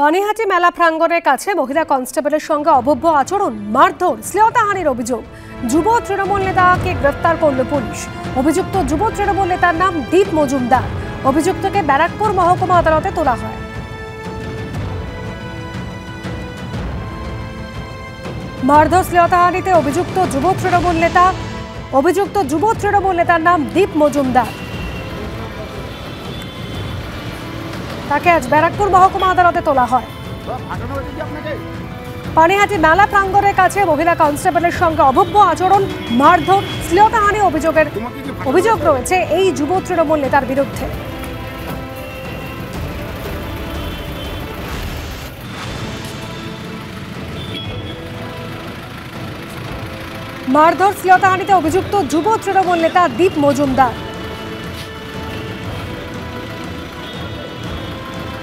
পানিহাটি মেলা প্রাঙ্গণের কাছে মহিলা কনস্টেবলের সঙ্গে অভব্য আচরণ, মারধর, শ্লীলতাহানির অভিযোগ। যুব তৃণমূল নেতাকে গ্রেফতার করল পুলিশ। অভিযুক্ত যুব তৃণমূল নেতার নাম দীপ মজুমদার। অভিযুক্তকে ব্যারাকপুর মহকুমা আদালতে তোলা হয়। মারধর শ্লীলতাহানিতে অভিযুক্ত যুব তৃণমূল নেতার নাম দীপ মজুমদার। তাকে আজ ব্যারাকপুর মহকুমা আদালতে তোলা হয়। পানিহাটি মেলা প্রাঙ্গণের কাছে মহিলা কনস্টেবলের সঙ্গে অভব্য আচরণ, মারধর, শ্লীলতাহানি অভিযোগ রয়েছে এই যুব তৃণমূল নেতার বিরুদ্ধে। মারধর, শ্লীলতাহানিতে অভিযুক্ত যুব তৃণমূল নেতা দীপ মজুমদার।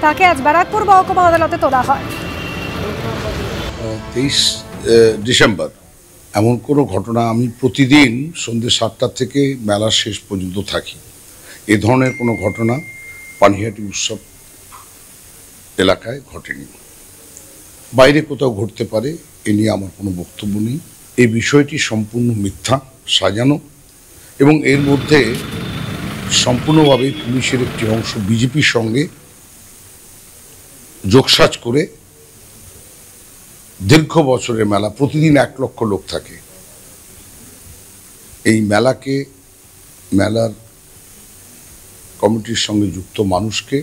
তাকে আজ ব্যারাকপুর মহকুমা আদালতে তোলা হয়। 23 ডিসেম্বর এমন কোনো ঘটনা আমি প্রতিদিন সন্ধ্যে 7টা থেকে মেলার শেষ পর্যন্ত থাকি। এ ধরনের কোনো ঘটনা পানিহাটি উৎসব এলাকায় ঘটেনি। বাইরে কোথাও ঘটতে পারে, এ নিয়ে আমার কোনো বক্তব্য নেই। এই বিষয়টি সম্পূর্ণ মিথ্যা, সাজানো, এবং এর মধ্যে সম্পূর্ণভাবে পুলিশের একটি অংশ বিজেপির সঙ্গে যোগসাজ করে দীর্ঘ বছরের মেলা, প্রতিদিন 1 লক্ষ লোক থাকে, এই মেলার কমিটির সঙ্গে যুক্ত মানুষকে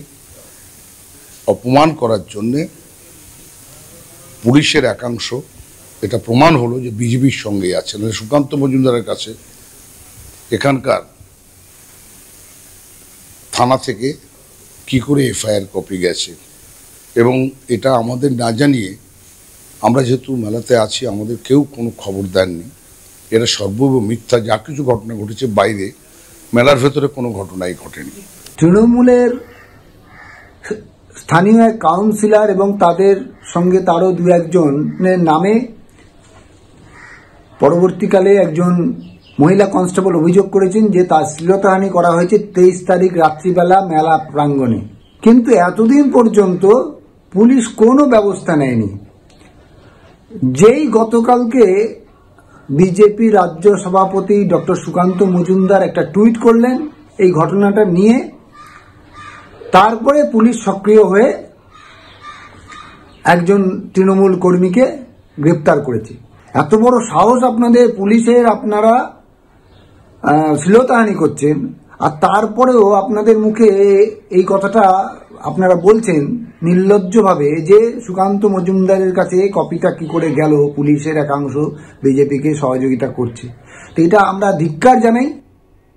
অপমান করার জন্যে পুলিশের একাংশ, এটা প্রমাণ হলো যে বিজেপির সঙ্গেই আছে। সুকান্ত মজুমদারের কাছে এখানকার থানা থেকে কি করে এফআইআর কপি গেছে, এবং এটা আমাদের না জানিয়ে, আমরা যেহেতু মেলাতে আছি, আমাদের কেউ কোনো খবর দেননি। এটা সর্বৈব মিথ্যা। যা কিছু ঘটনা ঘটেছে বাইরে, মেলার ভেতরে কোনো ঘটনাই ঘটেনি। তৃণমূলের স্থানীয় এক কাউন্সিলর এবং তাদের সঙ্গে তারও 2-1 জনের নামে পরবর্তীকালে একজন মহিলা কনস্টেবল অভিযোগ করেছেন যে তার শ্লীলতাহানি করা হয়েছে 23 তারিখ রাত্রিবেলা মেলা প্রাঙ্গণে। কিন্তু এতদিন পর্যন্ত পুলিশ কোনো ব্যবস্থা নেয়নি। যেই গতকালকে বিজেপি রাজ্য সভাপতি ডক্টর সুকান্ত মজুমদার একটা টুইট করলেন এই ঘটনাটা নিয়ে, তারপরে পুলিশ সক্রিয় হয়ে একজন তৃণমূল কর্মীকে গ্রেপ্তার করেছে। এত বড় সাহস আপনাদের পুলিশের, আপনারা শ্লীলতাহানি করছেন, আর তারপরেও আপনাদের মুখে এই কথাটা আপনারা বলছেন নির্লজ্জভাবে যে সুকান্ত মজুমদারের কাছে কপিটা কি করে গেল, পুলিশের একাংশ বিজেপিকে সহযোগিতা করছে। তো এটা আমরা ধিক্কার জানাই।